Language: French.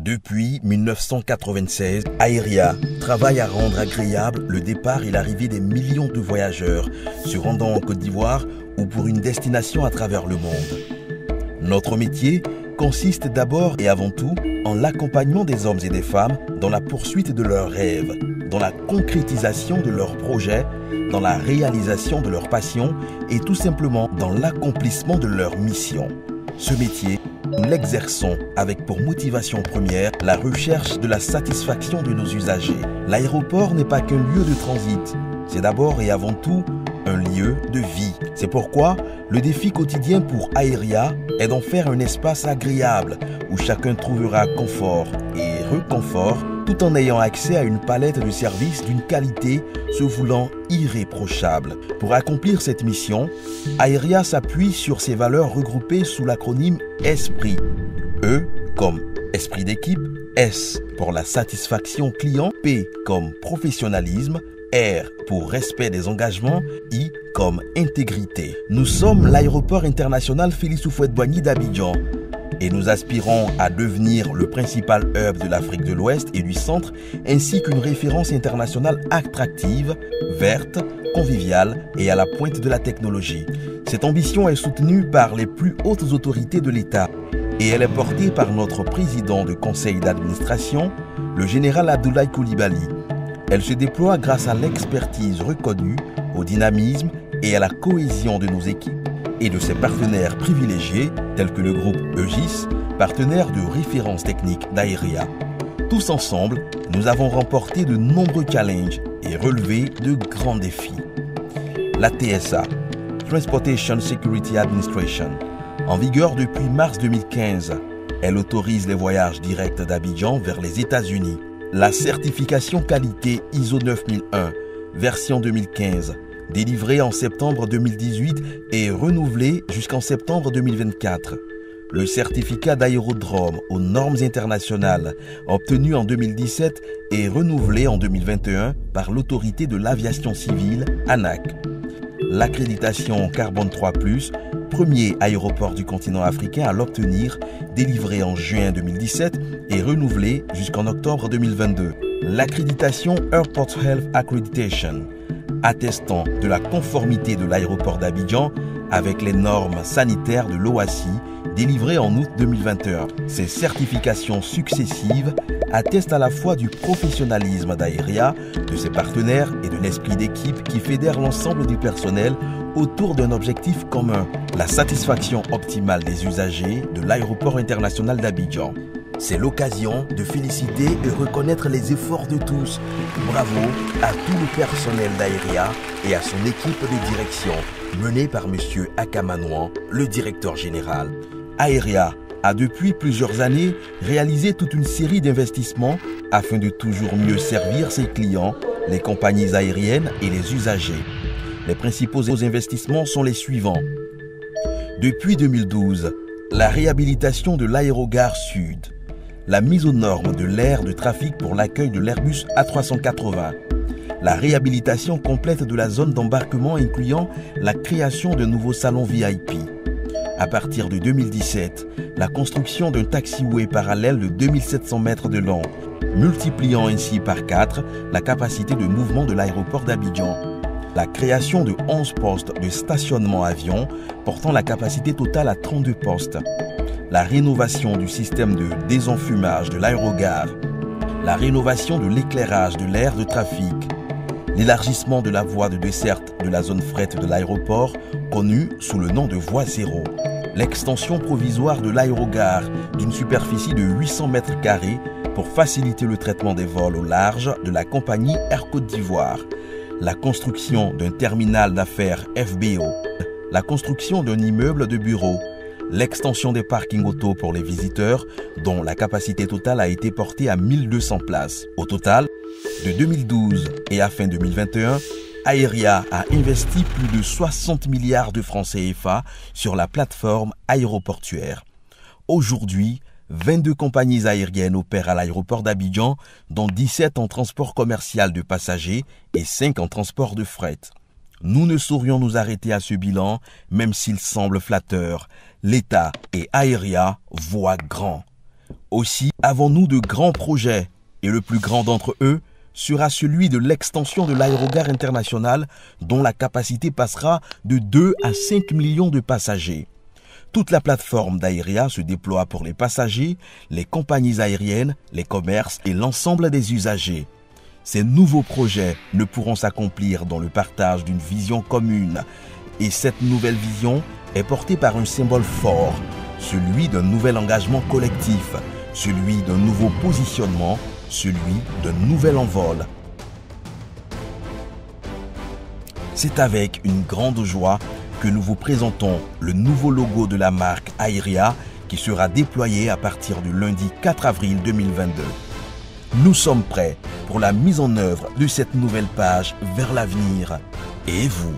Depuis 1996, Aéria travaille à rendre agréable le départ et l'arrivée des millions de voyageurs se rendant en Côte d'Ivoire ou pour une destination à travers le monde. Notre métier consiste d'abord et avant tout en l'accompagnement des hommes et des femmes dans la poursuite de leurs rêves, dans la concrétisation de leurs projets, dans la réalisation de leurs passions et tout simplement dans l'accomplissement de leur mission. Ce métier, nous l'exerçons avec pour motivation première la recherche de la satisfaction de nos usagers. L'aéroport n'est pas qu'un lieu de transit, c'est d'abord et avant tout un lieu de vie. C'est pourquoi le défi quotidien pour Aéria est d'en faire un espace agréable où chacun trouvera confort et réconfort tout en ayant accès à une palette de services d'une qualité se voulant irréprochable. Pour accomplir cette mission, Aéria s'appuie sur ses valeurs regroupées sous l'acronyme ESPRIT. E comme esprit d'équipe, S pour la satisfaction client, P comme professionnalisme, R pour respect des engagements, I comme intégrité. Nous sommes l'aéroport international Félix Houphouët-Boigny d'Abidjan et nous aspirons à devenir le principal hub de l'Afrique de l'Ouest et du Centre, ainsi qu'une référence internationale attractive, verte, conviviale et à la pointe de la technologie. Cette ambition est soutenue par les plus hautes autorités de l'État et elle est portée par notre président de conseil d'administration, le général Abdoulaye Coulibaly. Elle se déploie grâce à l'expertise reconnue, au dynamisme et à la cohésion de nos équipes et de ses partenaires privilégiés tels que le groupe EGIS, partenaire de référence technique d'Aéria. Tous ensemble, nous avons remporté de nombreux challenges et relevé de grands défis. La TSA, Transportation Security Administration, en vigueur depuis mars 2015, elle autorise les voyages directs d'Abidjan vers les États-Unis. La certification qualité ISO 9001, version 2015, délivrée en septembre 2018 et renouvelée jusqu'en septembre 2024. Le certificat d'aérodrome aux normes internationales, obtenu en 2017 et renouvelé en 2021 par l'autorité de l'aviation civile, ANAC. L'accréditation Carbone 3+, premier aéroport du continent africain à l'obtenir, délivré en juin 2017 et renouvelé jusqu'en octobre 2022. L'accréditation Airport Health Accreditation, attestant de la conformité de l'aéroport d'Abidjan avec les normes sanitaires de l'OACI, délivrée en août 2021. Ces certifications successives attestent à la fois du professionnalisme d'Aéria, de ses partenaires et de l'esprit d'équipe qui fédère l'ensemble du personnel autour d'un objectif commun, la satisfaction optimale des usagers de l'aéroport international d'Abidjan. C'est l'occasion de féliciter et reconnaître les efforts de tous. Bravo à tout le personnel d'Aéria et à son équipe de direction, menée par M. Akamanouan, le directeur général. Aéria a depuis plusieurs années réalisé toute une série d'investissements afin de toujours mieux servir ses clients, les compagnies aériennes et les usagers. Les principaux investissements sont les suivants. Depuis 2012, la réhabilitation de l'aérogare Sud, la mise aux normes de l'aire de trafic pour l'accueil de l'Airbus A380, la réhabilitation complète de la zone d'embarquement incluant la création de nouveaux salons VIP. À partir de 2017, la construction d'un taxiway parallèle de 2700 mètres de long, multipliant ainsi par 4 la capacité de mouvement de l'aéroport d'Abidjan. La création de 11 postes de stationnement avion, portant la capacité totale à 32 postes. La rénovation du système de désenfumage de l'aérogare. La rénovation de l'éclairage de l'aire de trafic. L'élargissement de la voie de desserte de la zone fret de l'aéroport, connue sous le nom de voie zéro. L'extension provisoire de l'aérogare d'une superficie de 800 mètres carrés pour faciliter le traitement des vols au large de la compagnie Air Côte d'Ivoire. La construction d'un terminal d'affaires FBO. La construction d'un immeuble de bureaux. L'extension des parkings auto pour les visiteurs, dont la capacité totale a été portée à 1200 places. Au total, de 2012 et à fin 2021, Aéria a investi plus de 60 milliards de francs CFA sur la plateforme aéroportuaire. Aujourd'hui, 22 compagnies aériennes opèrent à l'aéroport d'Abidjan, dont 17 en transport commercial de passagers et 5 en transport de fret. Nous ne saurions nous arrêter à ce bilan, même s'il semble flatteur. L'État et Aéria voient grand. Aussi avons-nous de grands projets et le plus grand d'entre eux sera celui de l'extension de l'aérogare internationale dont la capacité passera de 2 à 5 millions de passagers. Toute la plateforme d'Aéria se déploie pour les passagers, les compagnies aériennes, les commerces et l'ensemble des usagers. Ces nouveaux projets ne pourront s'accomplir dans le partage d'une vision commune. Et cette nouvelle vision est portée par un symbole fort, celui d'un nouvel engagement collectif, celui d'un nouveau positionnement, celui d'un nouvel envol. C'est avec une grande joie que nous vous présentons le nouveau logo de la marque Aéria qui sera déployé à partir du lundi 4 avril 2022. Nous sommes prêts pour la mise en œuvre de cette nouvelle page vers l'avenir. Et vous ?